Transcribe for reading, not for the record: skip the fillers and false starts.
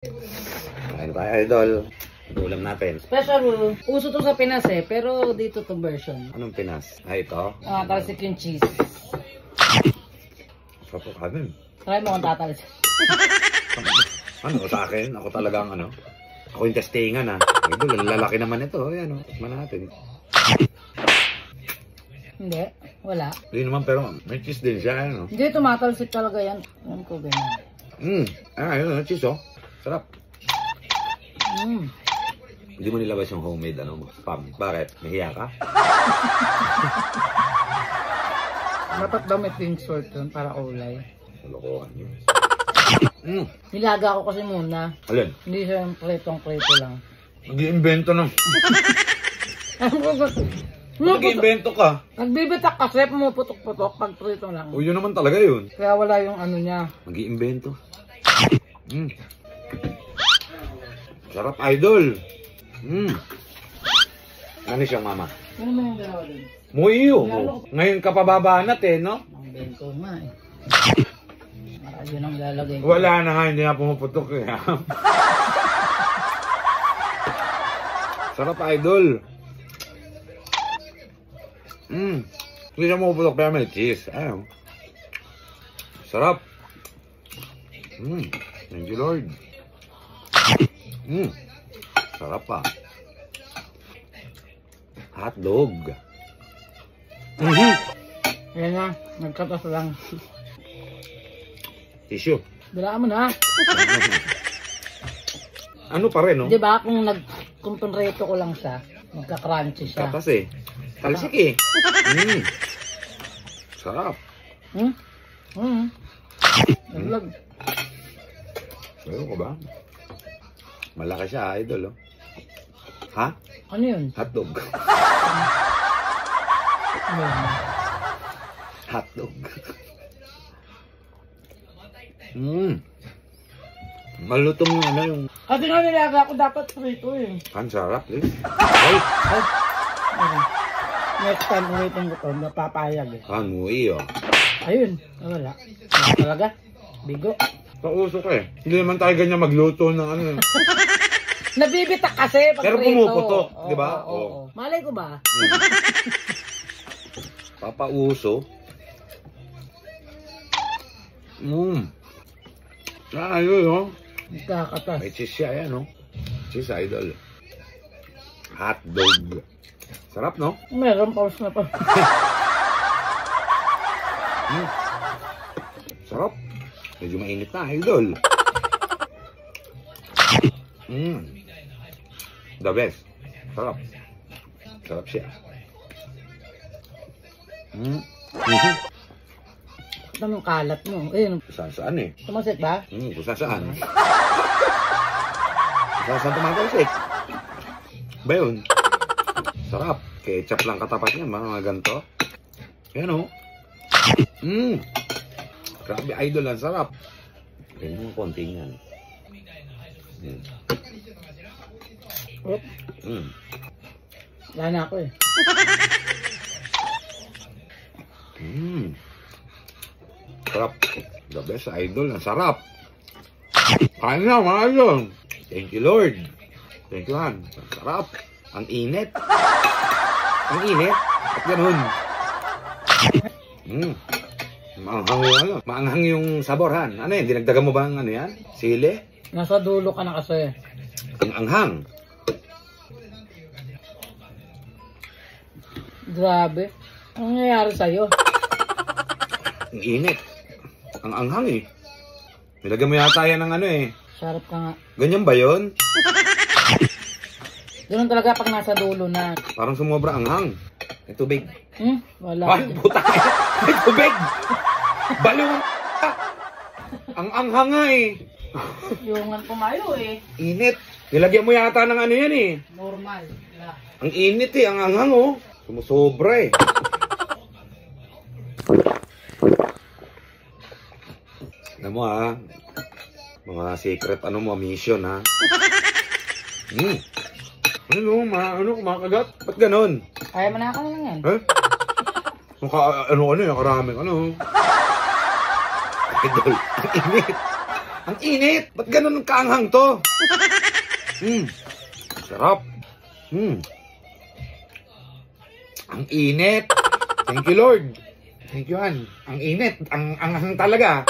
Kain tayo, idol. Ulam natin. Special, uso to sa Pinas eh, pero dito to version. Anong Pinas? Ay, ito? Tatalsik yung cheese. Sarap po kanin. Try mo kung tatalsik. Ano, sa akin? Ako talagang ano? Ako yung testingan Idol, ang lalaki naman ito. Ayan o, tikman natin. Hindi, wala. Hindi naman, pero may cheese din siya. Ano? Hindi, tumatalsik talaga yan. Yan ko ganyan. Ayun, cheese Sarap. Mm. Hindi mo nilabas yung homemade spam. Bakit? Nahiya ka? Dapat daw may pink salt yun para kulay. Kalokohan yun. Nilaga ko kasi muna. Alin? Hindi siya yung pritong-prito lang. Nag-iimbento na. Nag-iimbento ka. Nagbibitak kasi, pumuputok-putok pag prito lang. O yun naman talaga yun. Kaya wala yung ano niya. Nag-iimbento. Sarap, idol. Ano siya, mama? Ano mo yung dalawa din? Muiyo. Ngayon ka pa babanat no? Ang bento nga eh. Yun ang lalagay ko. Wala na nga, hindi na pumuputok Sarap, idol. Hindi na pumuputok pero may cheese. Ayaw. Sarap. Thank you, Lord. Sarap pa. Hotdog. Ayan na, nagkatas lang. Tissue. Bilaan mo na. Ano pa rin, no? Di ba kung pinreto ko lang siya, magka-crunchy siya. Katas Talsik Sarap. Naglag. Ayun ko ba? Malaki siya, idol, Ha? Ano yun? Hotdog. Ano yun? Hotdog. Malutong yung Kasi nga nilaga ko dapat prito eh. Ang sarap Ay! Next time ulitin ko to, napapayag eh. Muiyo. Ayun, wala. Wala talaga. Bigo. Pauso ka Hindi naman tayo ganyan magluto ng Nabibitak kasi pag pero prito. pumuputok, di ba? Oo. Malay ko ba? Papauso. Ayun, Nagkakatas. May cheese siya, Cheese, idol. Hotdog. Sarap, no? Meron, pause na pa. Sarap. Medyo mainit na, idol. The best. Sarap. Sarap siya. Ano yung kalat mo? Ayun. Saan Tumasit ba? Kung saan. Saan tumatalsik? Ba yun? Sarap. Ketchup lang katapat niya, mga ganito. Yan, Grabe, idol, ang sarap. Ganyan mo konti yan. Oop. Wala na ako eh. Sarap. The best, idol. Ang sarap. Kain na, mga idol. Thank you, Lord. Thank you, Han. Ang sarap. Ang init. Ang init. At ganun. Maanghang yung sabor, Han. Ano yan? Dinagdagan mo ba ang ano yan? Sili? Nasa dulo ka na kasi. Ang anghang. Grabe. Anong nangyayari sa'yo? Ang init. Ang anghang Nilagyan mo yata yan ng Sarap ka nga. Ganyan ba yun? Ganun talaga pag nasa dulo na. Parang sumobra anghang. May tubig. Wala. Ay, puta. May tubig. Baliw. Ang anghang nga Yung pumayo eh. Init. Nilagyan mo yata ng ano yan Normal. Yeah. Ang init ang anghang Sumusobra Alam mo mga secret mission kumakagat? Ba't ganon? Kaya manakaw lang yan. Karaming Idol, ang init. Ang init! Ba't ganun kaanghang to? Sarap. Ang init. Thank you, Lord. Thank you, Han. Ang init. Ang anghang talaga.